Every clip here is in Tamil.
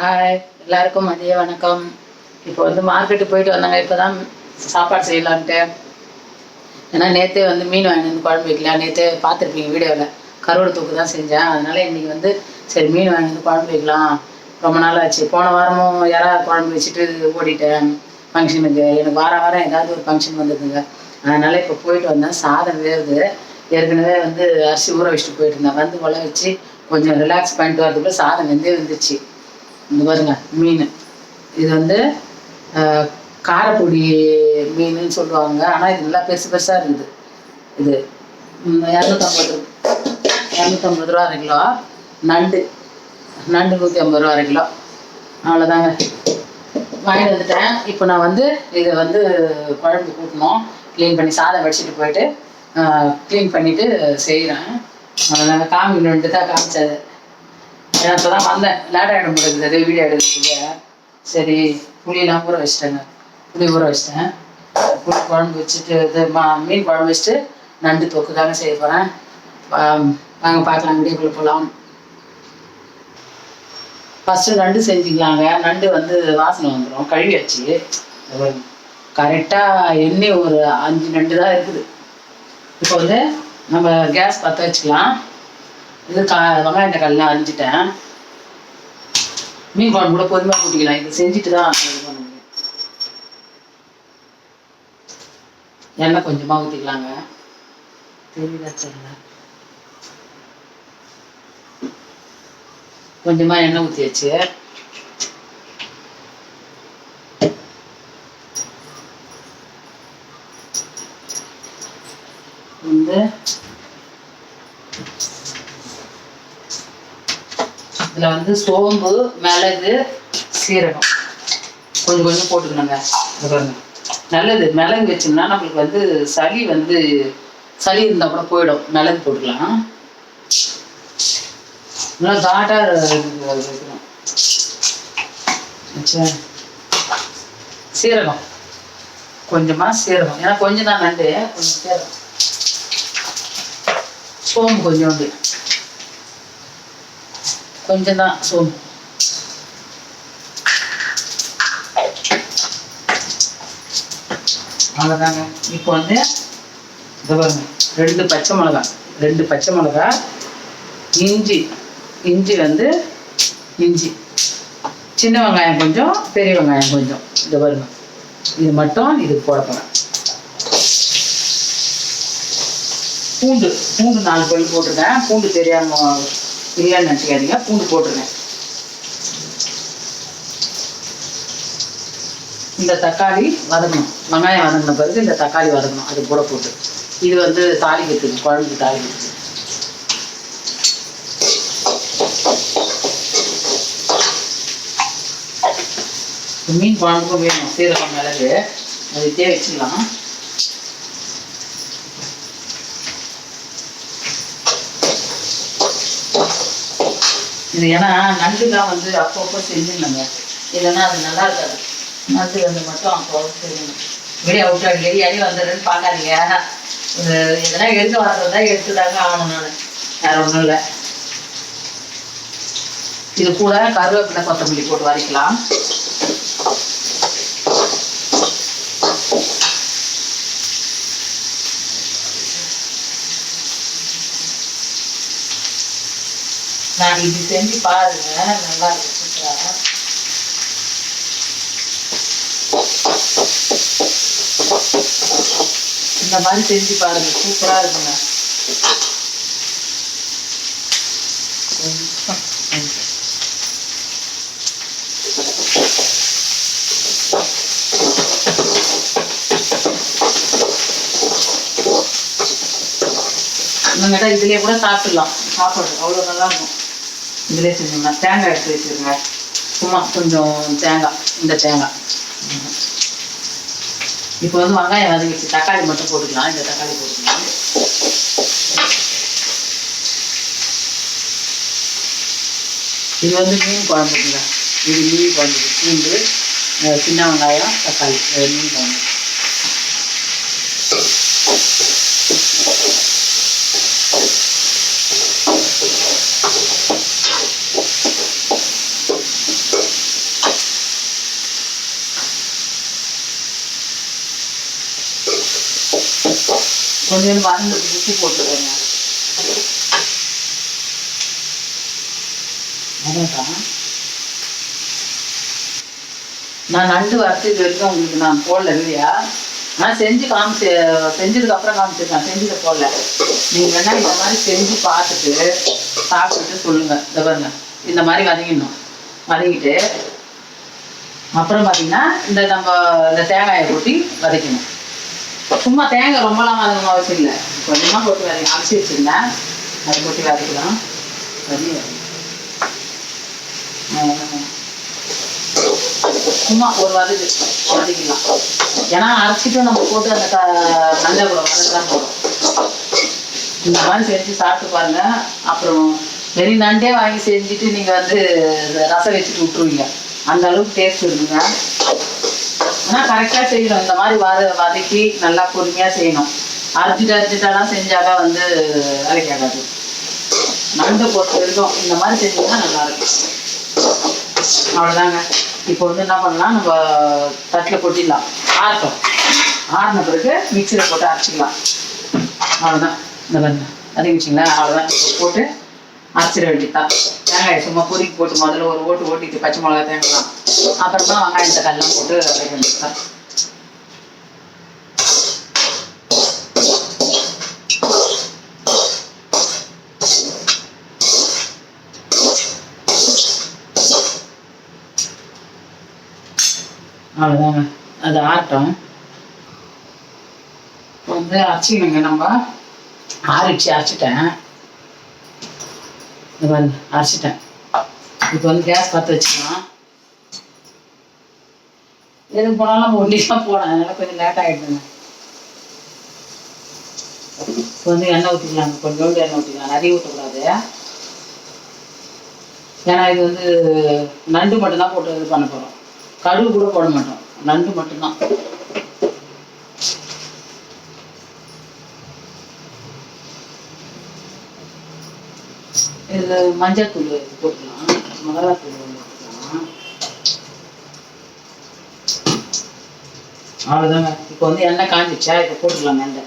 ஹாய், எல்லாருக்கும் மதிய வணக்கம். இப்போ வந்து மார்க்கெட்டுக்கு போயிட்டு வந்தாங்க. இப்போ தான் சாப்பாடு செய்யலான்ட்டு. ஏன்னா நேற்றே வந்து மீன் வாங்கிட்டு வந்து குழம்பு வைக்கலாம். நேற்றே பார்த்துருப்பீங்க வீடியோவில் கருவாடு தூக்கு தான் செஞ்சேன். அதனால் இன்றைக்கி வந்து சரி மீன் வாங்கிட்டு வந்து குழம்பு வைக்கலாம். ரொம்ப நாள் ஆச்சு. போன வாரமும் குழம்பு வச்சுட்டு ஓடிட்டேன் ஃபங்க்ஷனுக்கு. எனக்கு வாரம் ஏதாவது ஒரு ஃபங்க்ஷன் வந்துடுதுங்க. அதனால் இப்போ போயிட்டு வந்தேன். சாதம் வேகுது. ஏற்கனவே வந்து அரிசி ஊற வச்சுட்டு போயிட்டு இருந்தேன். வந்து உழ வச்சு கொஞ்சம் ரிலாக்ஸ் பண்ணிட்டு வரதுக்குள்ளே சாதம் வந்துச்சு. இந்த பாருங்க மீன். இது வந்து காரப்பொடி மீனுன்னு சொல்லுவாங்க. ஆனால் இது நல்லா பெருசாக இருக்குது. இது 250 ரூபா அரை கிலோ. நண்டு 150 ரூபா அரை கிலோ. அவ்வளோதாங்க வாங்கிட்டு வந்துட்டேன். இப்போ நான் வந்து இதை வந்து குழம்பு கூட்டணும். க்ளீன் பண்ணி சாதம் வடிச்சிட்டு போயிட்டு க்ளீன் பண்ணிவிட்டு செய்கிறேன். நாங்கள் காமிக்கணுன்ட்டு தான் காமிச்சது. ஏன்னா இப்போ தான் வந்தேன். லேட் ஆகிடும் போடுறது அதே வீடியோ எடுக்கிறதுக்கு. சரி புளியெல்லாம் ஊற வச்சிட்டேங்க. புளி ஊற வச்சிட்டேன். புளி குழம்பு வச்சுட்டு இது மீன் குழம்பு வச்சுட்டு நண்டு தொக்கு தாங்க செய்ய போகிறேன். வாங்க பார்க்கலாம், வீடியோக்குள்ளே போகலாம். ஃபஸ்ட்டு நண்டு செஞ்சுக்கலாங்க. நண்டு வந்து வாசனை வந்துடும். கழுவியாச்சு. கரெக்டாக எண்ணெய் ஒரு 5 நண்டு தான் இருக்குது. இப்போ வந்து நம்ம கேஸ் பற்ற வச்சுக்கலாம். இது வெங்காயம் தக்காளிலாம் அரிஞ்சிட்டேன். மீன் குழம்பு கூட பொறுமையாக கூட்டிக்கலாம். இது செஞ்சுட்டு தான் இது பண்ண முடியும். எண்ணெய் கொஞ்சமாக ஊற்றிக்கலாங்க. கொஞ்சமாக எண்ணெய் ஊற்றியாச்சு. வந்து இதில் வந்து சோம்பு, மிளகு, சீரகம் கொஞ்சம் போட்டுக்கணுங்க. பாருங்க, நல்லது. மிளகு வச்சோம்னா நம்மளுக்கு வந்து சளி இருந்தால் கூட போயிடும். மிளகு போட்டுக்கலாம். நல்லா காட்டாக வைக்கணும். சீரகம் கொஞ்சமாக சீரகம், ஏன்னா கொஞ்சம் தான் நண்டு, கொஞ்சம் சீரகம். சோம்பு கொஞ்சோண்டு, கொஞ்சம் தான் சோம்பு. அவ்வளோதாங்க. இப்போ வந்து இதை பாருங்க, 2 பச்சை மிளகா, இஞ்சி வந்து இஞ்சி, சின்ன வெங்காயம் கொஞ்சம், பெரிய வெங்காயம் கொஞ்சம். இதை பாருங்க, இது மட்டும் இதுக்கு போட போகிறேன். பூண்டு 4 பல் போட்டிருக்கேன். பூண்டு தெரியாமல் இல்லைன்னு நினச்சிக்காதீங்க, பூண்டு போட்டுருங்க. இந்த தக்காளி வதக்கணும். வெங்காயம் வதங்கின பிறகு இந்த தக்காளி வதக்கணும். அது கூட போட்டு இது வந்து தாளிக்கிறதுக்கு, குழம்புக்கு தாளிக்கிறதுக்கு. மீன் குழம்புக்கும் வேணும் சீரகம், மிளகு. அதுக்கே வச்சுக்கலாம். இது ஏன்னா நண்டுலாம் வந்து அப்பப்போ செஞ்சுருந்தாங்க, இல்லைன்னா அது நல்லா இருக்காது. நண்டு வந்து மட்டும் அப்போ செய்யணும். வெளியே அவுட் அடி வந்துடுன்னு பார்க்காதீங்க. எதனா எடுத்து வர்றதா எடுத்துதாங்க ஆகணும். நான் வேற ஒன்றும் இல்லை. இது கூட கருவேப்பிலை, கொத்தமல்லி போட்டு வதக்கலாம். நான் இப்படி செஞ்சு பாருங்க, நல்லா இருக்கு, சூப்பரா. இந்த மாதிரி செஞ்சு பாருங்க, சூப்பரா இருக்குங்க. இன்னும் இதுலேயே கூட சாப்பிடலாம். சாப்பாடு அவ்வளோ நல்லா இருக்கும். இதிலே செஞ்சோம்னா தேங்காய் எடுத்து வச்சுருங்க. சும்மா கொஞ்சம் தேங்காய், இந்த தேங்காய். இப்போ வந்து வெங்காயம் வதங்கிச்சு. தக்காளி மட்டும் போட்டுக்கலாம். இந்த தக்காளி போட்டுக்கலாம். இது வந்து மீன் குழம்புக்குங்க. இது மீன் குழம்புக்கு பூண்டு, சின்ன வெங்காயம், தக்காளி, மீன் குழம்பு. கொஞ்சம் மறந்துட்டு உப்பு போட்டுக்கோங்க. அதான் நான் நண்டு வறுத்து இது வரைக்கும் உங்களுக்கு நான் போடல இல்லையா, நான் செஞ்சதுக்கு அப்புறம் காமிச்சிருக்கேன், செஞ்சதை போடல. நீங்கள் வேணா இந்த மாதிரி செஞ்சு பார்த்துட்டு சாப்பிட்டுட்டு சொல்லுங்கள். இந்த பாருங்க, இந்த மாதிரி வதங்கிடணும். வதங்கிட்டு அப்புறம் பார்த்தீங்கன்னா இந்த தேங்காயை கொட்டி வதக்கணும். சும்மா தேங்காய் ரொம்பலாம் வதங்கணும் அவசியம் இல்லை, கொஞ்சமாக போட்டு வதங்க. அரைச்சி வச்சுருந்தேன், அதை கொட்டி வதக்கலாம். சும்மா ஒரு வதக்கலாம். ஏன்னா அரைச்சிட்டு நம்ம போட்டு அந்த மஞ்சள் கூட வதக்கலாம் போடும். இந்த மாதிரி செஞ்சு சாப்பிட்டு பாருங்க. அப்புறம் வெறும் நண்டே வாங்கி செஞ்சுட்டு நீங்கள் ரசம் வச்சுட்டு விட்டுருவீங்க, அந்த அளவுக்கு டேஸ்ட் இருக்குங்க. ஆனால் கரெக்டாக செய்யணும். இந்த மாதிரி வதக்கி நல்லா பொறுமையாக செய்யணும். அரைச்சிட்டாலாம் செஞ்சாதான் வேலைக்காகாது. நண்டை பொறுத்த வரைக்கும் இந்த மாதிரி செஞ்சீங்கன்னா நல்லாயிருக்கும். அவ்வளோதாங்க. இப்போ என்ன பண்ணலாம், நம்ம தட்டில் கொட்டிடலாம். ஆறின பிறகு மிக்சியில் போட்டு அரைச்சிக்கலாம். அவ்வளோதான். இந்த பாருங்க வதங்கிச்சிங்களா, அவ்வளோதான். போட்டு அரைச்சிட வேண்டியதான். தேங்காய் சும்மா பொறிக்கு போட்டு முதல்ல ஒரு ஓட்டிட்டு பச்சை மிளகா தேங்கலாம், அப்புறமா வெங்காயம் தக்காளிலாம் போட்டு வதக்க வேண்டியதுதான். அவ்வளோதாங்க. அது ஆட்டம் அரைச்சிக்கணுங்க. நம்ம அரைச்சிட்டேன். இந்த மாதிரி அரைச்சிட்டேன். இப்போ கேஸ் பற்ற வச்சுக்கலாம். எதுக்கு போனாலும் நம்ம ஒண்டி தான் போனேன், அதனால கொஞ்சம் லேட் ஆகிடுதுங்க. இப்போ எண்ணெய் ஊற்றிக்கலாங்க. கொஞ்சோண்டு எண்ணெய் ஊற்றிக்கலாம், நிறைய ஊற்றக்கூடாது. ஏன்னா இது நண்டு மட்டும்தான் போட்டு இது பண்ண போகிறோம். கடுகு கூட போட மாட்டோம், நண்டு மட்டும்தான். இதில் மஞ்சள் தூள் போட்டுக்கலாம், மிளகாத்தூள் போட்டுக்கலாம். அவ்வளோதாங்க. இப்போ எண்ணெய் காஞ்சிச்சா, இப்போ போட்டுக்கலாம் நண்டை.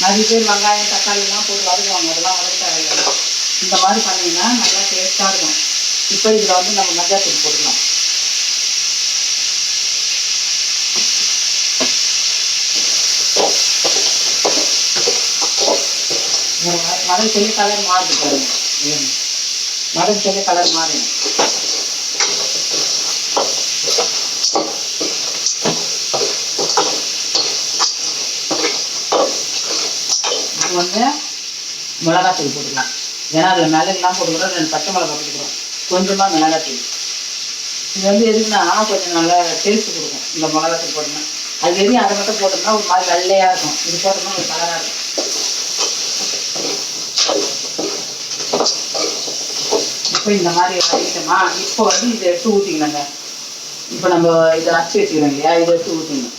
நிறைய பேர் வெங்காயம் தக்காளிலாம் போட்டு வதக்குவாங்க, அதெல்லாம் வதக்க தேவையில்லை. இந்த மாதிரி பண்ணிங்கன்னா நல்லா டேஸ்ட்டாக இருக்கும். இப்போ இதில் நம்ம மஞ்சாத்தூள் போட்டுக்கலாம். மதம் சொல்லி கலர் மாறுது பாருங்க, மதம் சொல்லி கலர் மாறிடும். மிளகாத்தூள் போட்டுக்கலாம். ஏன்னா அதில் மிளகுலாம் போட்டுக்கிறோம், 2 பச்சை மிளகா போட்டுக்கிறோம், கொஞ்சமாக மிளகாத்தூள். இது எதுக்குன்னா கொஞ்சம் நல்லா டேஸ்ட் கொடுக்கும். இந்த மிளகாத்தூள் போட்டோம்னா அது எதையும் அதை மட்டும் போட்டோம்னா ஒரு மாதிரி வெள்ளையாக இருக்கும், இது போட்டோம்னா ஒரு கலராக இருக்கும். இப்போ இந்த மாதிரி வதக்கிட்டோமா, இப்போ இதை எடுத்து ஊற்றிக்கலாங்க. இப்போ நம்ம இதை அரைச்சி வச்சுக்கிறோம் இல்லையா, இதை எடுத்து ஊற்றிக்கணும்.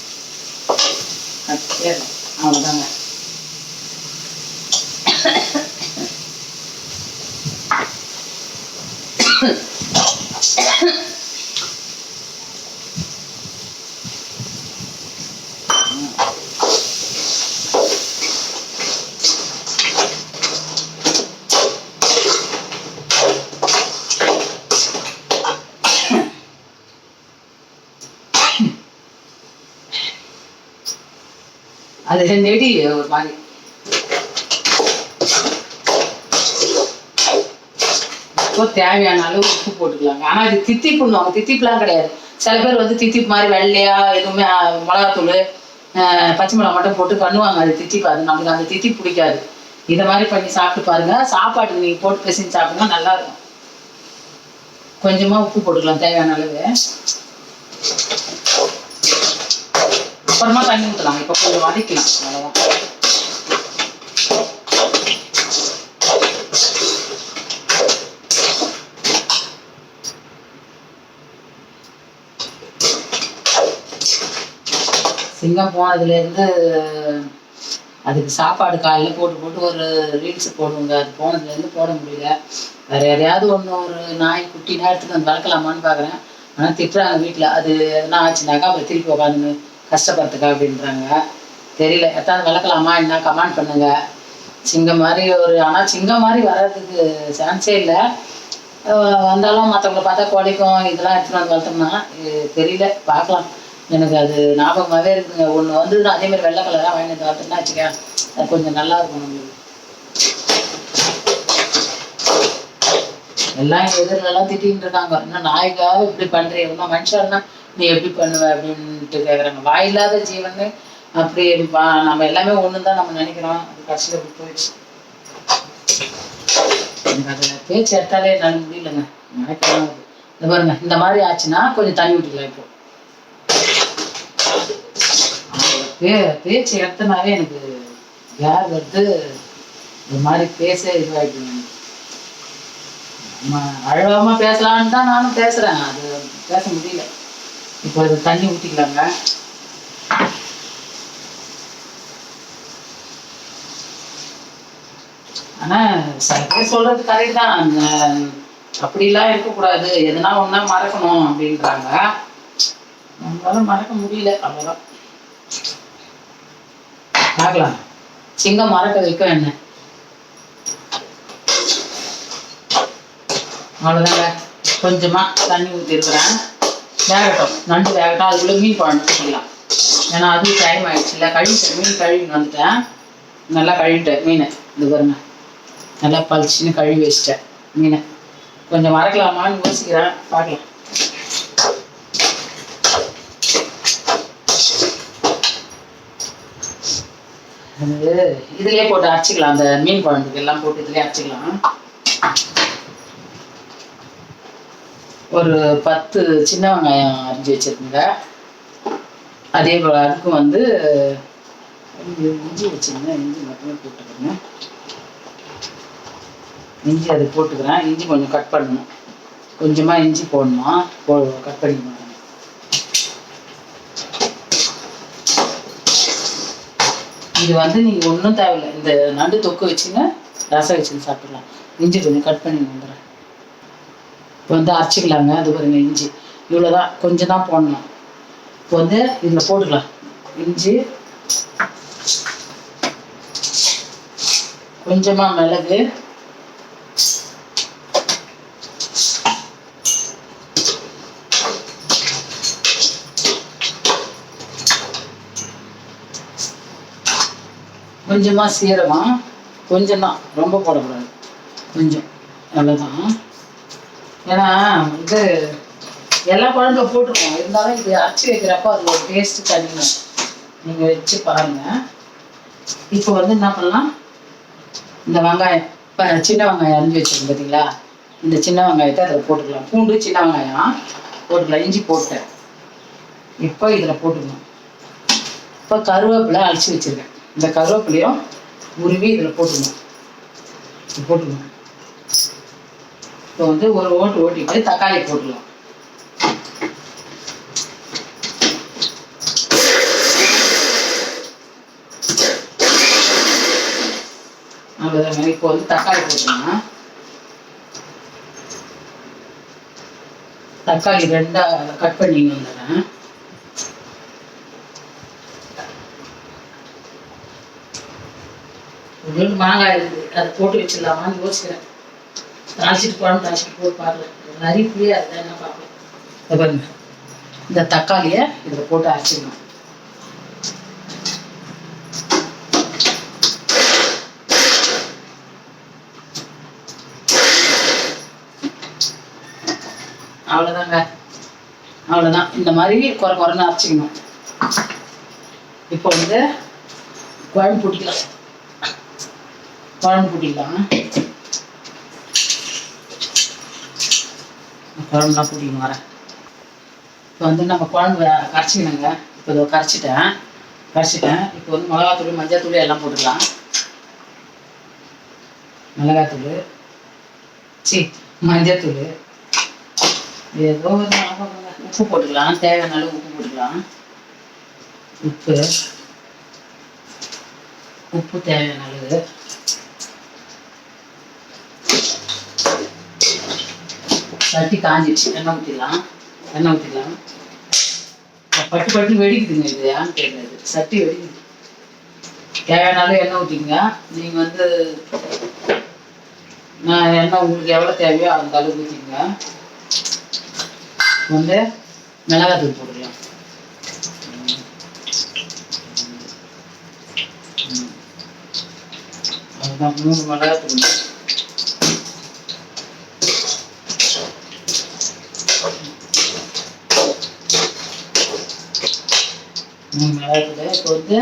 அவ்வளோதாங்க. அது நெடி ஒரு மாதிரி. இப்போ தேவையான அளவு உப்பு போட்டுக்கலாங்க. ஆனால் இது தித்திப்புன்னுவாங்க, தித்திப்புலாம் கிடையாது. சில பேர் தித்திப்பு மாதிரி வெள்ளையா எதுவுமே மிளகாத்தூள் பச்சை மிளகா மட்டும் போட்டு பண்ணுவாங்க, அது தித்திப்பு. அது நம்மளுக்கு அந்த தித்திப்பு பிடிக்காது. இதை மாதிரி பண்ணி சாப்பிட்டு பாருங்க. சாப்பாட்டுக்கு நீங்கள் போட்டு பேசின்னு சாப்பிடுங்க, நல்லா இருக்கும். கொஞ்சமாக உப்பு போட்டுக்கலாம் தேவையான அளவு. அப்புறமா தண்ணி ஊற்றலாம். இப்போ கொஞ்சம் வதக்கலாம், அவ்வளோதான். சிங்கம் போனதுலேருந்து அதுக்கு சாப்பாடு காலையில் போட்டு போட்டு ஒரு ரீல்ஸ் போடுவோங்க. அது போனதுலேருந்து போட முடியல. வேறு எதையாவது ஒன்று ஒரு நாய் குட்டினா எடுத்துகிட்டு வந்து வளர்க்கலாமான்னு பார்க்குறேன். ஆனால் திட்டுறாங்க வீட்டில். அது எதனா ஆச்சுனாக்கா அப்புறம் திருப்பி உட்காந்து கஷ்டப்படுறதுக்கா அப்படின்றாங்க. தெரியல, எத்தாவது வளர்க்கலாமா என்ன கமெண்ட் பண்ணுங்க. சிங்கம் மாதிரி ஆனால் சிங்கம் மாதிரி வர்றதுக்கு சான்ஸே இல்லை. வந்தாலும் மற்றவங்களை பார்த்தா குலைக்கும். இதெல்லாம் எடுத்துகிட்டு வந்து வளர்த்தோம்னா தெரியல, பார்க்கலாம். எனக்கு அது ஞாபகமாகவே இருக்குங்க. ஒன்று வந்து அதேமாதிரி வெள்ளை கலராக வாங்கிட்டு வந்து வளர்த்தோம்னா வச்சுக்க, அது கொஞ்சம் நல்லா இருக்கும் நம்மளுக்கு. எல்லாம் எதிரிலலாம் திட்டிகிட்டு இருக்காங்க, இன்னும் நாய்க்காக இப்படி பண்ணுறீங்க, இன்னும் மனுஷன்னா நீ எப்படி பண்ணுவ அப்படின்ட்டு கேட்குறாங்க. வாயில்லாத ஜீவன் அப்படி நம்ம எல்லாமே ஒன்று தான் நம்ம நினைக்கிறோம். அது கடைசியில் அப்படி போயிடுச்சு. எனக்கு அதில் பேச்சு எடுத்தாலே என்னால் முடியலைங்க. நினைக்கலாம். இந்த பாருங்க, இந்த மாதிரி ஆச்சுன்னா கொஞ்சம் தண்ணி விட்டுக்கலாம். இப்போ பேச்சு எடுத்தனாவே எனக்கு யார் வருது, இந்த மாதிரி பேச இதுவாகிடுங்க. அழுவாம பேசலான்னு தான் நானும் பேசுறேன். அது பேச முடியல. இப்போ அது தண்ணி ஊற்றிக்கலாங்க. ஆனா சில பேர் சொல்றது கரெக்ட் தான். அப்படிலாம் இருக்கக்கூடாது, எதுனா ஒன்னா மறக்கணும் அப்படின்றாங்க. நம்மளால மறக்க முடியல, அவ்வளவுதான். பார்க்கலாம், சிங்கம் மறக்க வைக்க என்ன. அவ்வளோதாங்க. கொஞ்சமாக தண்ணி ஊற்றிருக்கிறேன். வேகட்டும், நண்டு வேகட்டும். அதுக்குள்ளே மீன் குழம்பு வச்சுக்கலாம். ஏன்னா அதுவும் டைம் ஆயிடுச்சுல்ல. கழுவிட்டேன், மீன் கழுவின்னு வந்துட்டேன். நல்லா கழுவிட்டேன் மீனை. இது பாருங்க, நல்லா பளிச்சுன்னு கழுவி வச்சிட்டேன் மீனை. கொஞ்சம் மறக்கலாமான்னு யோசிக்கிறேன், பார்க்கலாம். இதுலேயே போட்டு அரைச்சிக்கலாம். அந்த மீன் குழம்புக்கு எல்லாம் போட்டு இதுலேயே அரைச்சிக்கலாம். ஒரு 10 சின்ன வெங்காயம் அரிஞ்சு வச்சிருக்குங்க. அதே போல் அதுக்கும் வந்து இஞ்சி வச்சுருங்க. இஞ்சி மட்டுமே போட்டுக்கிறேங்க. இஞ்சி அது போட்டுக்கிறேன். இஞ்சி கொஞ்சம் கட் பண்ணணும். கொஞ்சமாக இஞ்சி போடணும். கட் பண்ணிக்கணும். இது வந்து நீங்கள் ஒன்றும் தேவையில்லை. இந்த நண்டு தொக்கு வச்சுங்க, ரசம் வச்சுன்னு சாப்பிடலாம். இஞ்சி கொஞ்சம் கட் பண்ணி வந்துடுறேன். இப்போ வந்து அரைச்சிக்கலாங்க. அது பாருங்க, இஞ்சி இவ்வளோதான், கொஞ்சம் தான் போடணும். இப்போ வந்து இதில் போட்டுக்கலாம். இஞ்சி, கொஞ்சமாக மிளகு, கொஞ்சமாக சீரகம், கொஞ்சம் தான், ரொம்ப போடக்கூடாது, கொஞ்சம், அவ்வளோதான். ஏன்னா இது எல்லா குழம்புல போட்டிருக்கோம். இருந்தாலும் இது அரைச்சி வைக்கிறப்போ அது ஒரு டேஸ்ட்டு தனிங்க. நீங்கள் வச்சு பாருங்கள். இப்போ வந்து என்ன பண்ணலாம், இந்த வெங்காயம், இப்போ சின்ன வெங்காயம் அரிஞ்சு வச்சுருக்கோம் பார்த்தீங்களா, இந்த சின்ன வெங்காயத்தை அதில் போட்டுக்கலாம். பூண்டு, சின்ன வெங்காயம் போட்டுக்கலாம். இஞ்சி போட்டேன். இப்போ இதில் போட்டுக்கணும். இப்போ கருவேப்பிலை அரைச்சி வச்சுருக்கேன். இந்த கருவேப்பிலையும் உருவி இதில் போட்டுக்கணும். போட்டுக்கணும். இப்போ வந்து ஒரு ஓட்டிட்டு தக்காளி போட்டுக்கலாம். அவ்வளோதாங்க. இப்போ வந்து தக்காளி போட்டுக்கலாம். தக்காளி 2 கட் பண்ணின்னு வந்துடுறேன். உங்களுக்கு மாங்காய் இருக்குது, அதை போட்டு வச்சிடலாமான்னு யோசிக்கிறேன். தாளிச்சிட்டு குழம்பு தாளிச்சிட்டு போட்டு பார்க்கலாம். நிறைய புளியாக இருந்தால் என்ன பார்க்கலாம். இதை பாருங்க, இந்த தக்காளியை இதில் போட்டு அரைச்சிடணும். அவ்வளோதாங்க. அவ்வளோதான். இந்த மாதிரி குறைன்னு அரைச்சிக்கணும். இப்போ வந்து குழம்பு பூட்டிக்கலாம். குழம்புலாம் கூட்டின்னு வரேன். இப்போ வந்து நம்ம குழம்பு கரைச்சிக்கணுங்க. இப்போ இதை கரைச்சிட்டேன். இப்போ வந்து மிளகாத்தூள், மஞ்சள் எல்லாம் போட்டுக்கலாம். மிளகாத்தூள், மஞ்சத்தூள், ஏதோ ஒரு உப்பு போட்டுக்கலாம். தேவையான அளவு உப்பு போட்டுக்கலாம். உப்பு உப்பு தேவையான அளவு, சட்டி காஞ்சிடுச்சு, எண்ணெய் ஊற்றிடலாம். பட்டு பட்டு வெடிக்குதுங்க. இது ஏன்னு தெரியல, சட்டி வெடிக்குது. தேவையான அளவு எண்ணெய் ஊற்றிங்க. நீங்கள் வந்து நான் எண்ணெய் உங்களுக்கு எவ்வளோ தேவையோ அந்த அளவு ஊற்றிங்க. வந்து மிளகாத்தூள் போட்டுக்கலாம். அதுதான் 3 மிளகாத்தூள். மிளகாத்தூள் இப்போ வந்து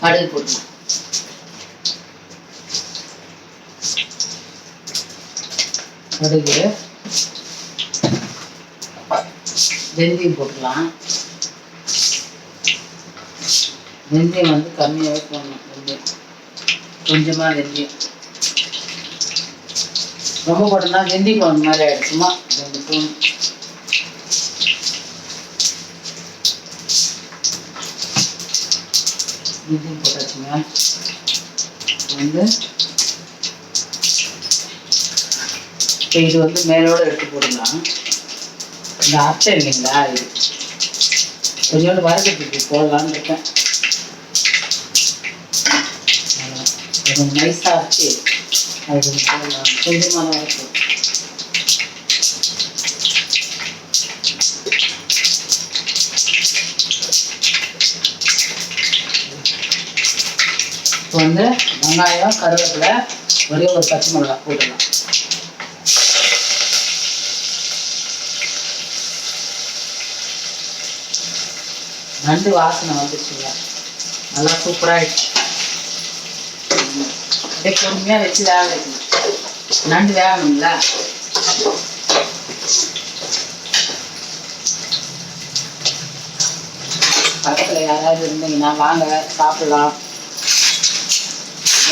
கடுகு போட்டுக்கலாம். கடுகு, வெந்தயம் போட்டுக்கலாம். வெந்தயம் வந்து கம்மியாகவே போடணும். வெந்தயம் கொஞ்சமாக, வெந்தயம் ரொம்ப போட்டோம்னா வெந்தயம் குழம்பு மாதிரி ஆகிடுச்சுமா. 2 ஸ்பூன். வெந்தயம் போட்டாச்சுங்க. வந்து இது வந்து மேலோட எடுத்து போடலாம். இந்த அரைச்ச இல்லைங்களா, இது கொஞ்சோண்டு வறுக்கிறதுக்கு போடலான்னு இருக்கேன். கொஞ்சம் நைஸாக அரைச்சி அது கொஞ்சம் போடலாம். கொஞ்சமான வரைக்கும் இப்போ வந்து வெங்காயம், கருவேப்பிலை, ஒரே ஒரு பச்சை மிளகாய் போடலாம். நண்டு வாசனை வந்துச்சுங்க, நல்லா சூப்பராகிடுச்சு. அப்படியே பொறுமையாக வச்சு வேக வைக்கணும். நண்டு வேகணுங்களா. பக்கத்தில் யாராவது இருந்தீங்கன்னா வாங்க சாப்பிடலாம்.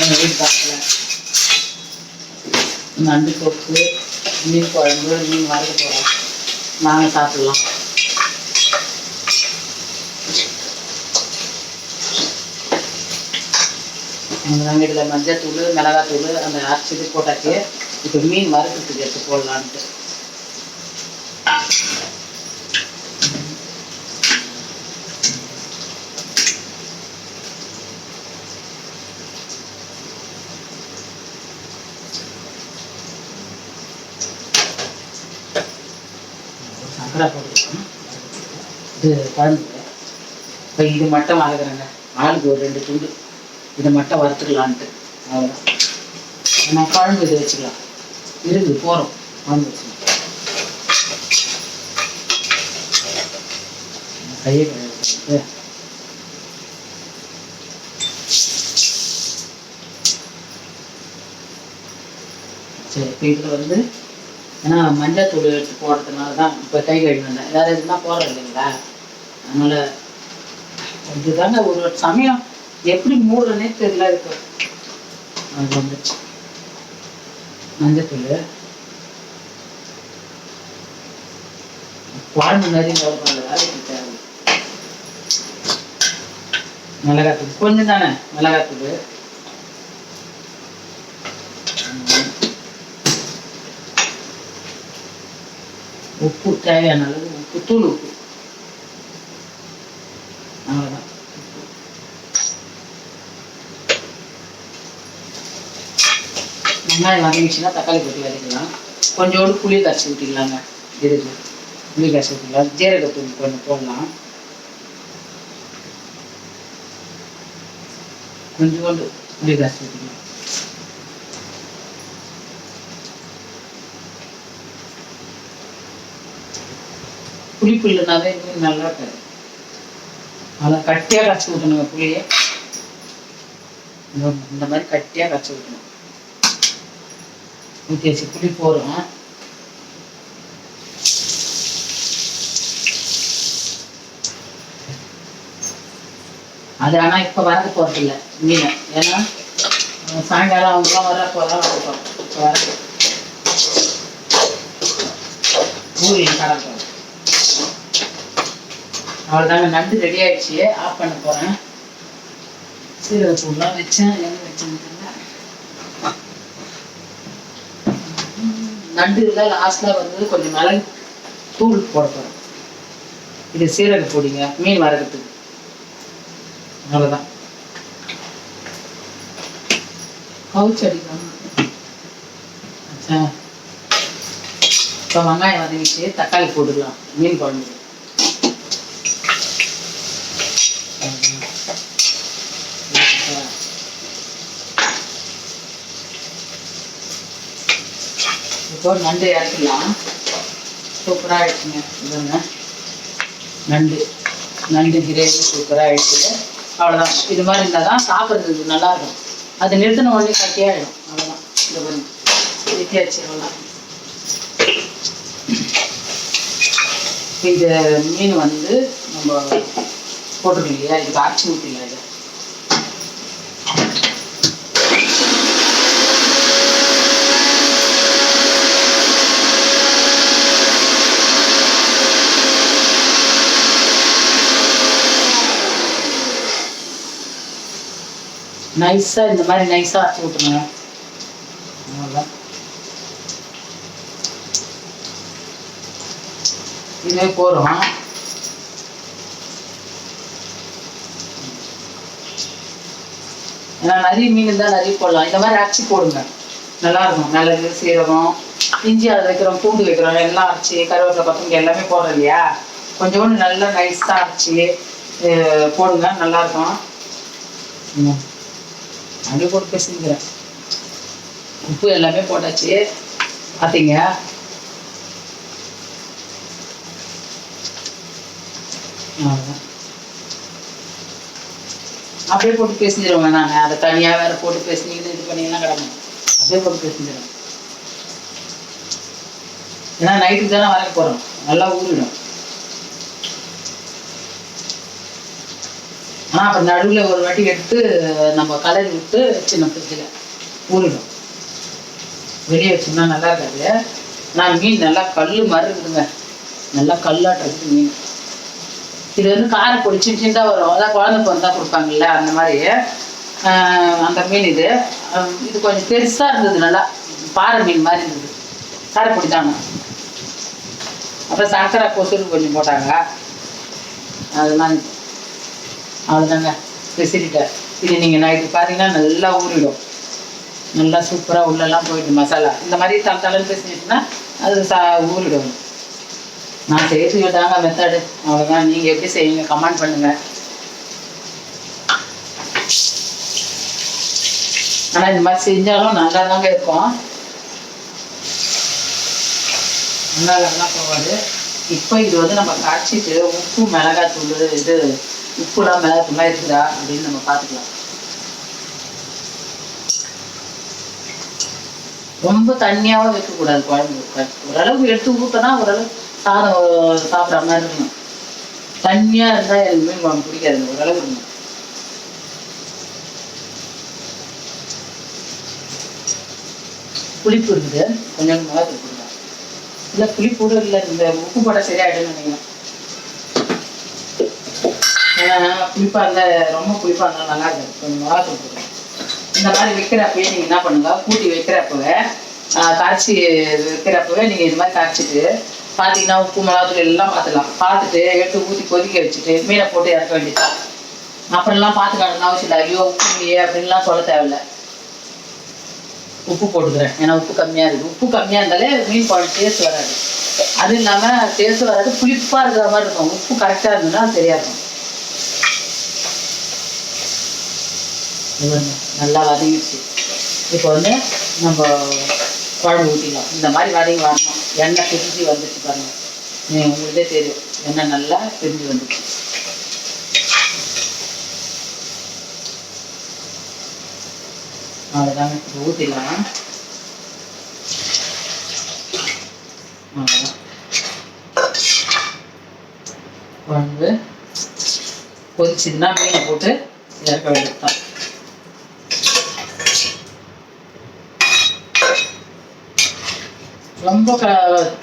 எங்கள் வீட்டு பக்கத்தில் நண்டு தொக்கு, மீன் குழம்பு, மீன் வறுக்க போகிறோம். வாங்க சாப்பிடலாம். நாங்கள் இதில் மஞ்சத்தூள், மிளகாத்தூள், அந்த அரைச்சது போட்டாச்சு. இப்போ மீன் வறுக்கிறதுக்கு எடுத்து போடலான்ட்டு. சக்கரை போட்டுக்கலாம். இது குழம்பு. இப்போ இது மட்டும் வறுக்கிறேங்க. ஆளுக்கு ஒரு 2 துண்டு இதை மட்டும் வறுத்துக்கலான்ட்டு. அவ்வளோதான். நான் குழம்பு இது வச்சுக்கலாம். இருந்து போகிறோம். குழம்பு வச்சுக்கலாம். கையை கழுவிட்டு சரி. இப்போ இதில் வந்து ஏன்னா மஞ்சள் தூள் எடுத்து போடுறதுனால தான் இப்போ கை கழுவி வந்தேன். வேறு எதுனா போடுறோம் இல்லைங்களா, அதனால் இதுதாங்க ஒரு சமயம் எப்படி மூடுறனே தெரியல. இருக்கு அது வந்து மஞ்சத்தூள், குழம்பு நிறைய வேலைக்கு தேவை. மிளகாத்தூள் கொஞ்சம் தானே, மிளகாத்தூள், உப்பு தேவையான அளவு உப்பு, தூள் உப்பு, அவ்வளோதான். வெங்காயம் வதங்கிச்சுன்னா தக்காளி போட்டு வதக்கலாம். கொஞ்சோண்டு புளி கரைச்சி ஊற்றிக்கலாங்க. இதுக்கு புளி கரைச்சி ஊற்றிக்கலாம். ஜீரகத்தூள் கொஞ்சம் போடலாம். கொஞ்சோண்டு புளி கரைச்சி ஊற்றிக்கலாம். புளிப்பு இல்லைனாவே இன்னும் நல்லா இருக்காது. நல்லா கட்டியாக கரைச்சி ஊற்றணுங்க. புளியை இந்த மாதிரி கட்டியாக கரைச்சி ஊற்றணும். ஊற்றியாச்சு. புளி போடும். அது ஆனால் இப்போ வரது போகிறதில்ல மீனை. ஏன்னா சாயங்காலம் அவங்களாம் வர போகிறோம். இப்போ வர ஊரில் கடற்கரை அவ்வளோதாங்க, நண்டு ரெடி ஆயிடுச்சு. ஆஃப் பண்ண போகிறேன். சீரகத்தூள்லாம் வச்சேன், எங்கே வச்சேன்னு தெரியல. நண்டு இருந்தால் லாஸ்ட்டில் வந்து கொஞ்சம் மிளகு தூள் போட போகிறேன். இது சீரக பொடிங்க, மீன் வறுக்கிறதுக்கு. அவ்வளோதான். கவுச்சு அடிக்கலாம். இப்போ வெங்காயம் வதங்கிச்சு, தக்காளி போட்டுக்கலாம் மீன் குழம்பு. இப்போ நண்டு இறக்கலாம். சூப்பராக ஆயிடுச்சுங்க. இதுங்க நண்டு கிரேவி சூப்பராக ஆயிடுச்சு. அவ்வளோதான். இது மாதிரி இருந்தால் தான் சாப்பிட்றதுக்கு நல்லாயிருக்கும். அது நிறுத்தின உடனே கட்டியாகிடும். அவ்வளோதான். இந்த பண்ணி நிறுத்தியாச்சு. அவ்வளோதான். இந்த மீன் வந்து நம்ம போட்டுருக்கோம் இல்லையா, இதுக்கு அரைச்சி ஊற்றிடலாம். இது நைஸாக இந்த மாதிரி நைஸாக அரைச்சி விட்டுருங்க. அவ்வளோதான். இதுவே போகிறோம். ஏன்னா நிறைய மீன் இருந்தால் நிறைய போடலாம். இந்த மாதிரி அரைச்சி போடுங்க, நல்லாயிருக்கும். மிளகு, சீரகம், இஞ்சி அதை வைக்கிறோம், பூண்டு வைக்கிறோம், எல்லாம் அரைச்சி கருவேப்பிலை, கொத்தமல்லி எல்லாமே போடுறோம் இல்லையா. கொஞ்சோண்டு நல்லா நைஸாக அரைச்சி போடுங்க, நல்லாயிருக்கும். அப்படியே போட்டு பேசிக்கிறேன். உப்பு எல்லாமே போட்டாச்சு பார்த்தீங்க. அப்படியே போட்டு பேசிடுவேன். நான் அதை தனியாக வேற போட்டு பேசினீங்கன்னு இது பண்ணிங்கன்னா கிடக்கும். அப்படியே போட்டு பேசிடுவேன். ஏன்னா நைட்டுக்கு தானே வரைக்க போகிறோம், நல்லா ஊறிடும். ஆனால் அப்புறம் நடுவில் ஒரு வாட்டி எடுத்து நம்ம கலரி விட்டு சின்ன ஃப்ரிட்ஜில் ஊறிடும். வெளியே வச்சோம்னா நல்லா இருக்காது. நான் மீன் நல்லா கல் மாதிரி இருக்குதுங்க, நல்லா கல்லாட்டுறது மீன். இது வந்து காரப்பொடி சின்ன சின்னதாக வரும், அதான் குழந்தை பிறந்தா கொடுப்பாங்கல்ல அந்த மாதிரி அந்த மீன். இது கொஞ்சம் பெருசாக இருந்தது, நல்லா பாறை மீன் மாதிரி இருந்தது. காரப்பொடி தாங்க. அப்புறம் சர்க்கரை கொசுறு கொஞ்சம் போட்டாங்க, அதெல்லாம். அவ்வளோதாங்க, ரெசிபிட்டை. இது நீங்கள் நைட்டு பார்த்தீங்கன்னா நல்லா ஊறிடும், நல்லா சூப்பராக உள்ளெல்லாம் போயிடும் மசாலா. இந்த மாதிரி தலைன்னு பேசினீங்கன்னா அது ஊறிடும். நான் செய்யறது தாங்க மெத்தடு. அவ்வளோதான். நீங்கள் எப்படி செய்வீங்க கமெண்ட் பண்ணுங்க. ஆனால் இந்த மாதிரி செஞ்சாலும் நல்லா தாங்க இருக்கும், நல்லா போகாது. இப்போ இது வந்து நம்ம காய்ச்சிட்டு உப்பு மிளகாத்தூள் இது உப்புலாம் மிளகாத்தூள்லாம் இருக்குதா அப்படின்னு நம்ம பார்த்துக்கலாம். ரொம்ப தண்ணியாகவும் வைக்கக்கூடாது குழம்பு. ஓரளவுக்கு எடுத்து ஊற்றினா ஓரளவு சாதம் சாப்பிட்ற மாதிரி இருக்கணும். தண்ணியாக இருந்தால் எனக்கு மீன் குழம்பு பிடிக்காது. ஓரளவு இருக்கணும். புளிப்பு இருக்குது, கொஞ்சம் மிளகாத்தூள் கொடுங்க. இல்லை புளிப்பு கூட இல்லை, இந்த உப்பு போட சரியாயிடுன்னு நினைக்கிறேன். ஏன்னா புளிப்பாக இருந்தால் ரொம்ப புளிப்பாக இருந்தாலும் நல்லா இருக்காது. கொஞ்சம் மிளகாத்தூள் கொடுங்க. இந்த மாதிரி வைக்கிறப்பவே நீங்கள் என்ன பண்ணுங்க, கூட்டி வைக்கிறப்பவே காய்ச்சி வைக்கிறப்பவே நீங்கள் இது மாதிரி காய்ச்சிட்டு பார்த்தீங்கன்னா உப்பு மிளகாத்தூள் எல்லாம் பார்த்துக்கலாம். பார்த்துட்டு எடுத்து ஊற்றி கொதிக்க வச்சுட்டு மீனை போட்டு இறக்க வேண்டியது. அப்புறம்லாம் பார்த்து காட்டணும் அவசியம் இல்லை. ஐயோ உப்பு இல்லையே அப்படின்லாம் சொல்ல தேவையில்லை. உப்பு போட்டுக்கிறேன், ஏன்னா உப்பு கம்மியாக இருக்குது. உப்பு கம்மியாக இருந்தாலே மீன் குழம்பு டேஸ்ட் வராது. அதுவும் இல்லாமல் டேஸ்ட் வராது, புளிப்பாக இருக்கிற மாதிரி இருக்கும். உப்பு கரெக்டாக இருந்ததுன்னா சரியாக இருக்கும். நல்லா வதங்கிடுச்சு. இப்போ வந்து நம்ம குழம்பு ஊற்றிக்கலாம். இந்த மாதிரி வதங்கி வரணும். எண்ணெய் பிரிஞ்சு வந்துச்சு பாருங்க, உங்களுக்கே தெரியும் எண்ணெய் நல்லா பிரிஞ்சு வந்துச்சு. அவ்வளோதாங்க, இப்போ ஊற்றிடலாம். அவ்வளோதான். குழம்பு கொதிச்சுதுன்னா மீனை போட்டு இறக்க வேண்டியதுதான். ரொம்ப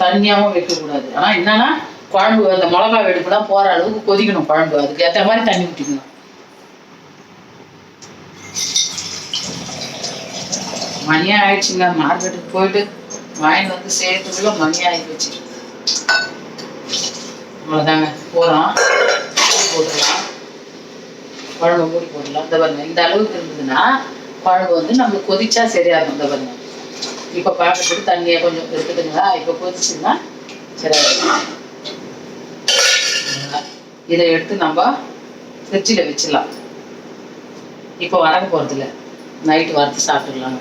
தண்ணியாகவும் வைக்கக்கூடாது. ஆனால் என்னன்னா குழம்பு அந்த மிளகா வெடுப்புலாம் போகிற அளவுக்கு கொதிக்கணும் குழம்பு. அதுக்கு ஏற்ற மாதிரி தண்ணி ஊற்றிக்கணும். மணியாக ஆயிடுச்சுங்க. மார்க்கெட்டுக்கு போயிட்டு வாங்கிட்டு வந்து சேர்த்துக்குள்ள மணி ஆகி போச்சு. அவ்வளோதாங்க, போகிறோம். போட்டுடலாம், குழம்பு மூடி போடலாம். இந்த பாருங்க, இந்த அளவுக்கு இருந்ததுன்னா குழம்பு வந்து நம்மளுக்கு கொதிச்சா சரியா இருக்கும். இந்த பாருங்க, இப்போ பார்க்கறதுக்கு தண்ணியை கொஞ்சம் இருக்குதுங்களா, இப்போ கொதிச்சுன்னா சரியா. இதை எடுத்து நம்ம ஃப்ரிட்ஜில் வச்சிடலாம். இப்போ வரக்க போகிறதில்ல, நைட்டு வறுத்து சாப்பிட்டுக்கலாங்க.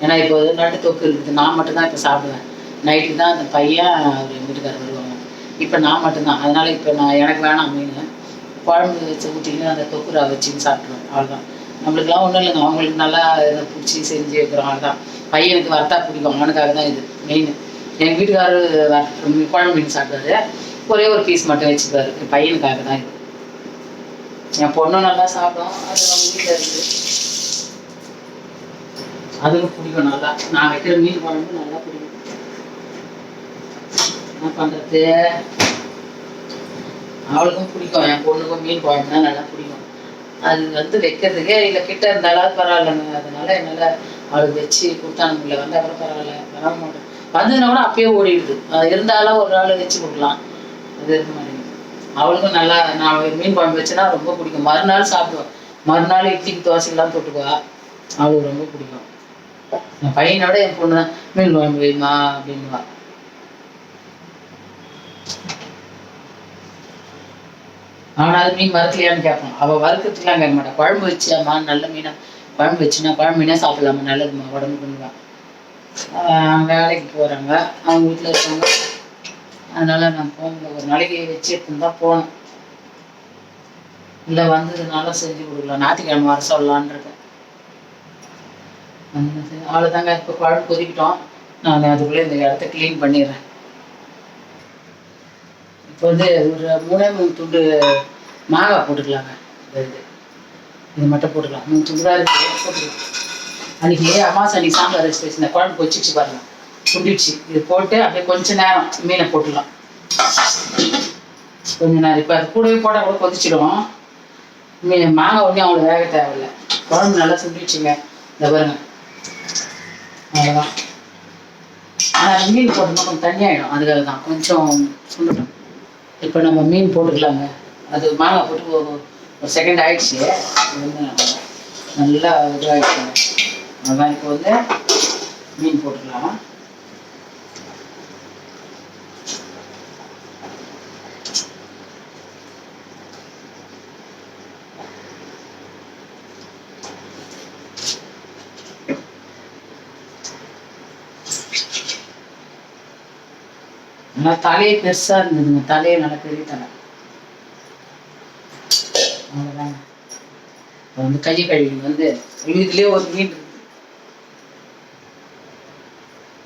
ஏன்னா இப்போ நட்டு தொக்கு இருக்குது. நான் மட்டும்தான் இப்போ சாப்பிடுவேன். நைட்டு தான் அந்த பையன் அவர் எங்கள் வீட்டுக்காரர் வருவாங்க. இப்போ நான் மட்டும்தான். அதனால இப்போ எனக்கு வேணாம் மீன். குழம்பு வச்சு ஊற்றிக்கின்னு அந்த தொக்குரா வச்சுன்னு சாப்பிடுவேன். அவ்வளோதான். நம்மளுக்குலாம் ஒன்றும் இல்லைங்க. அவங்களுக்கு நல்லா இதை பிடிச்சி செஞ்சு வைக்கிறோம். அவ்வளோதான். பையனுக்கு வறுத்தா பிடிக்கும், அவனுக்காக தான் இது மெயின். எங்கள் வீட்டுக்காரர் குழம்பு மீன் சாப்பிடுவாரு. ஒரே ஒரு பீஸ் மட்டும் வச்சுக்குவாரு. என் பையனுக்காக தான் இது. என் பொண்ணும் நல்லா சாப்பிடும். அது நம்ம வீட்டில் இருக்குது. அதுவும் பிடிக்கும் நல்லா. நான் வைக்கிற மீன் குழம்பு நல்லா பிடிக்கும். என்ன பண்ணுறது, அவளுக்கும் பிடிக்கும். என் பொண்ணுக்கும் மீன் குழம்புனா நல்லா பிடிக்கும். அது வந்து வைக்கிறதுக்கே இல்லை, கிட்ட இருந்தாலும் பரவாயில்லைங்க. அதனால என்னால் அவளுக்கு வச்சு கொடுத்தான முடியல. வந்தால் கூட பரவாயில்ல, வர மாட்டேன். வந்ததுன்னா கூட அப்பயே ஓடிடுது. இருந்தாலும் ஒரு நாள் வச்சு கொடுக்கலாம். அது இருக்க மாட்டேங்குது. அவளுக்கும் நல்லா, நான் மீன் குழம்பு வச்சுன்னா ரொம்ப பிடிக்கும். மறுநாள் சாப்பிடுவேன். மறுநாள் இட்லிக்கு தோசைக்கெல்லாம் தொட்டுக்குவா. அவளுக்கு ரொம்ப பிடிக்கும். என் பையனோட என் பொண்ணு தான் மீன் குழம்பு வைமா அப்படின்வா. அவனாவது மீன் வறுக்கலையான்னு கேட்பான். அவள் வறுக்கிறதுக்குலாம் கேட்க மாட்டான். குழம்பு வச்சியாம்மா, நல்ல மீனா குழம்பு வச்சுன்னா குழம்பு மீனே சாப்பிடலாமா, நல்லதுமா உடம்புக்குன்னுவா. வேலைக்கு போகிறாங்க, அவங்க வீட்டில் இருக்காங்க. அதனால நான் போகல. ஒரு நாளைக்கு வச்சு எடுத்துன்னு தான் போகணும். இல்லை வந்ததுனால செஞ்சு கொடுக்கலாம். ஞாயிற்றுக்கிழமை வர சொல்லலான் இருக்கேன். அவ்வளோதாங்க. இப்போ குழம்பு கொதிக்கிட்டோம். நான் அதுக்குள்ளே இந்த இடத்த க்ளீன் பண்ணிடுறேன். இப்போ வந்து ஒரு 3 துண்டு மாங்காய் போட்டுக்கலாங்க. இது மட்டும் போட்டுக்கலாம். 3 துண்டு தான் இருக்குது, போட்டுக்கலாம். அன்றைக்கி அமாவாசை அன்றைக்கி சாம்பார் வச்சு வச்சுருந்தேன். குழம்பு கொச்சிச்சு பாருங்கள், சுண்டிடுச்சு. இது போட்டு அப்படியே கொஞ்சம் நேரம் மீனை போட்டுடலாம். கொஞ்சம் நேரம் இப்போ அது கூடவே போட்டால் கூட கொதிச்சிடும். மாங்காய் ஒன்றும் அவ்வளோ வேக தேவையில்லை. குழம்பு நல்லா சுண்டிடுச்சுங்க. இந்த பாருங்க, அவ்வளோதான். ஆனால் மீன் போட்டோம்னா கொஞ்சம் தண்ணியாகிடும். அதுக்காக தான் கொஞ்சம் சுண்டட்டும். இப்போ நம்ம மீன் போட்டுக்கலாங்க. அது மாங்காய் போட்டு ஒரு செகண்ட் ஆயிடுச்சு. வந்து நல்லா இதாகிடுச்சுங்க. அதான் இப்போ வந்து மீன் போட்டுக்கலாம். நல்லா தலையே பெருசா இருந்ததுங்க. தலையே நல்லா பெரிய தலை. அவ்வளோதாங்க. இப்போ வந்து கை கழுவி வந்து இதுலேயே ஒரு மீன்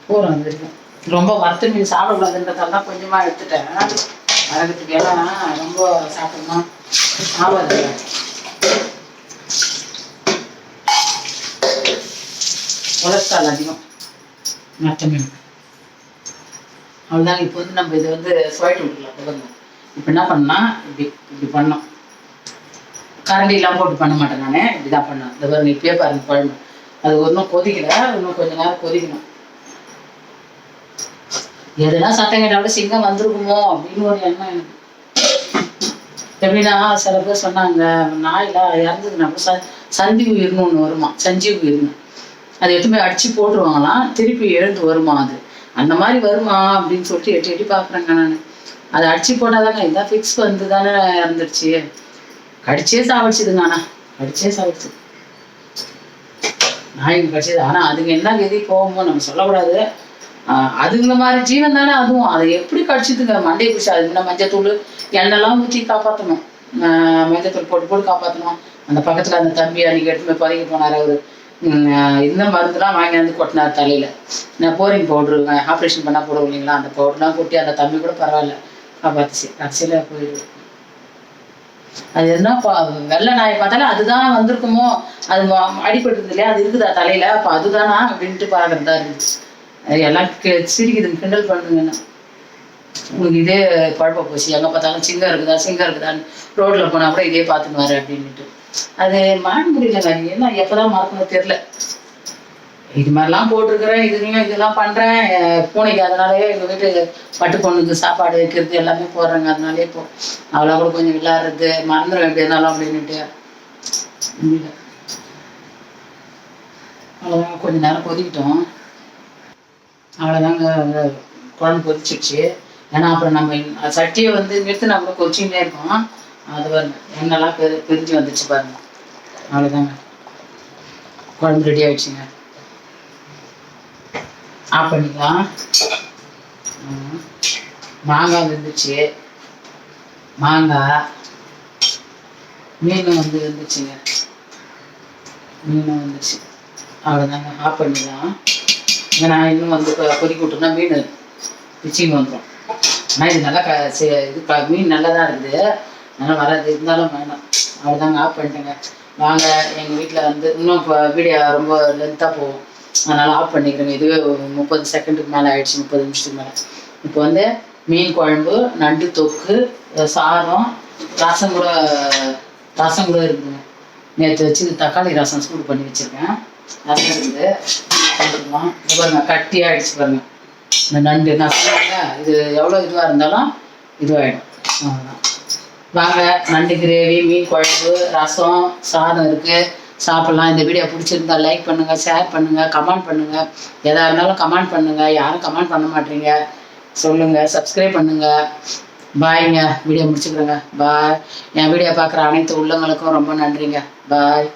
போகிறோம். அது வரைக்கும் ரொம்ப வறுத்த மீன் சாப்பிடக்கூடாதுன்றதால தான் கொஞ்சமாக எடுத்துட்டேன். வதக்கிறதுக்கு எல்லாம் ரொம்ப சாப்பிடணும் ஆகாது. கொலஸ்ட்ரால் அதிகம் வறுத்த மீன். அவ்வளோதாங்க. இப்போ வந்து நம்ம இதை வந்து சுவைட்டு விட்டுக்கலாம். உதவும். இப்போ என்ன பண்ணால் இப்படி பண்ணோம். கரண்டிலாம் போட்டு பண்ண மாட்டேன் நான். இப்படி தான் பண்ணேன். இந்த பாருங்க, இப்பயே பாருங்க குழம்பு. அது ஒன்றும் கொதிக்கல, இன்னும் கொஞ்சம் நேரம் கொதிக்கணும். எதுனா சத்தம் கேட்டாலும் சிங்கம் வந்திருக்குமோ அப்படின்னு ஒரு எண்ணம் எனக்கு. எப்படின்னா சில பேர் சொன்னாங்க, நாயெல்லாம் இறந்ததுன்னா கூட சந்தி உயிர்னு ஒன்று வருமா, சஞ்சீவ் உயிர்னு. அதை எடுத்துமே அடிச்சு போட்டுருவாங்களாம், திருப்பி எழுந்து வருமா. அது அந்த மாதிரி வருமா அப்படின்னு சொல்லிட்டு எட்டி எட்டி பார்க்குறேங்க நான். அதை அடிச்சு போட்டாதாங்க இதான் ஃபிக்ஸ் வந்து தானே இறந்துடுச்சு. கடிச்சே சாவடிச்சுதுங்க. ஆனால் கடிச்சே சாவடிச்சு நாய்க்கு கடிச்சது. ஆனால் அதுங்க என்ன கதி போகுமோ நம்ம சொல்லக்கூடாது. அதுங்கள மாதிரி ஜீவன் தானே அதுவும். அதை எப்படி கடிச்சிதுங்க, மண்டையை பிடிச்சி. அதுக்கு மஞ்சத்தூள் எண்ணெய்லாம் ஊற்றி காப்பாற்றணும். மஞ்சத்தூள் போட்டு போட்டு காப்பாற்றணும். அந்த பக்கத்தில் அந்த தம்பி அன்றைக்கி எடுத்துமே பதவி போனார். அவர் இந்த மருந்துலாம் வாங்கி வந்து கொட்டினார் தலையில். நான் போரிங் பவுட்ரு ஆப்ரேஷன் பண்ணால் போடுவோம் இல்லைங்களா, அந்த பவுடர்லாம் கொட்டி அந்த தம்பி கூட பரவாயில்ல காப்பாற்றுச்சு. கடைசியில் போயிடுது. அது எதுனா வெள்ளை நாயை பார்த்தாலே அதுதான் வந்திருக்குமோ, அது அடிபட்டுருது இல்லையா, அது இருக்குதா தலையில், அப்போ அதுதானா அப்படின்ட்டு பார்க்குறதா இருக்குது. எல்லாம் சிரிக்குதுங்க, கிண்டல் பண்ணுதுங்கன்னா. உங்களுக்கு இதே குழப்ப போச்சு, எங்கே பார்த்தாலும் சிங்கம் இருக்குதான்னு ரோட்டில் போனால் கூட இதே பார்த்துன்னு வர அப்படின்ட்டு. அது மறக்க முடியலங்க. என்ன எப்போதான் மறக்கணும் தெரில. இது மாதிரிலாம் போட்டிருக்கிறேன், இதெல்லாம் பண்ணுறேன். பூனைக்கு அதனாலேயே எங்கள் வீட்டு பட்டு பொண்ணுக்கு சாப்பாடு வைக்கிறது எல்லாமே போடுறேங்க. அதனாலே இப்போ அவ்வளோ கூட கொஞ்சம் விளையாடுறது மறந்துடும் எப்படி இருந்தாலும் அப்படின்ட்டு. அவ்வளோதாங்க, கொஞ்சம் நேரம் கொதிக்கிட்டோம். அவ்வளோதாங்க, குழம்பு கொதிச்சிடுச்சு. ஏன்னா அப்புறம் நம்ம சட்டியை வந்து நிறுத்தினா கூட கொதிச்சுட்டே இருக்கோம். அது பாருங்க, எண்ணெய்லாம் பிரிஞ்சு வந்துச்சு பாருங்க. அவ்வளோதாங்க, குழம்பு ரெடி ஆகிடுச்சுங்க. ஆஃப் பண்ணிக்கலாம். மாங்காய் வெந்துச்சு, மாங்காய் மீன் வந்து வெந்துச்சுங்க, மீனும் வந்துச்சு. அவ்வளோதாங்க, ஆஃப் பண்ணிக்கலாம். ஏன்னா இன்னும் வந்து கொதிக்க விட்டோம்னா மீன் பிச்சின்னு வந்துடும். ஆனால் இது நல்லா இது மீன் நல்லா தான் இருக்குது, நல்லா வராது, இருந்தாலும் வேணாம். அவ்வளோதாங்க, ஆஃப் பண்ணிட்டேங்க. வாங்க, எங்கள் வீட்டில் வந்து இன்னும் இப்போ வீடியோ ரொம்ப லென்த்தாக போகும், அதனால் ஆஃப் பண்ணிக்கிறேங்க. இதுவே 30 செகண்டுக்கு மேலே ஆயிடுச்சு, 30 நிமிஷத்துக்கு மேலே. இப்போ வந்து மீன் குழம்பு, நண்டு தொக்கு, சாதம், ரசம் கூட இருக்குதுங்க. நேற்று வச்சு தக்காளி ரசம் சூடு பண்ணி வச்சுருக்கேன், ரசம் இருக்குது. பாருங்க, கட்டி ஆகிடுச்சு பாருங்க இந்த நண்டு. நான் சொல்லுவேங்க, இது எவ்வளோ இதுவாக இருந்தாலும் இதுவாகிடும். அவ்வளோதான். வாங்க, நண்டு கிரேவி, மீன் குழம்பு, ரசம், சாதம் இருக்குது, சாப்பிட்லாம். இந்த வீடியோ பிடிச்சிருந்தா லைக் பண்ணுங்கள், ஷேர் பண்ணுங்கள், கமெண்ட் பண்ணுங்கள். எதாக இருந்தாலும் கமெண்ட் பண்ணுங்கள். யாரும் கமெண்ட் பண்ண மாட்டீங்க, சொல்லுங்கள். சப்ஸ்கிரைப் பண்ணுங்கள். பாய்ங்க, வீடியோ முடிச்சுக்கிறேங்க. பாய். என் வீடியோ பார்க்குற அனைத்து உள்ளங்களுக்கும் ரொம்ப நன்றிங்க. பாய்.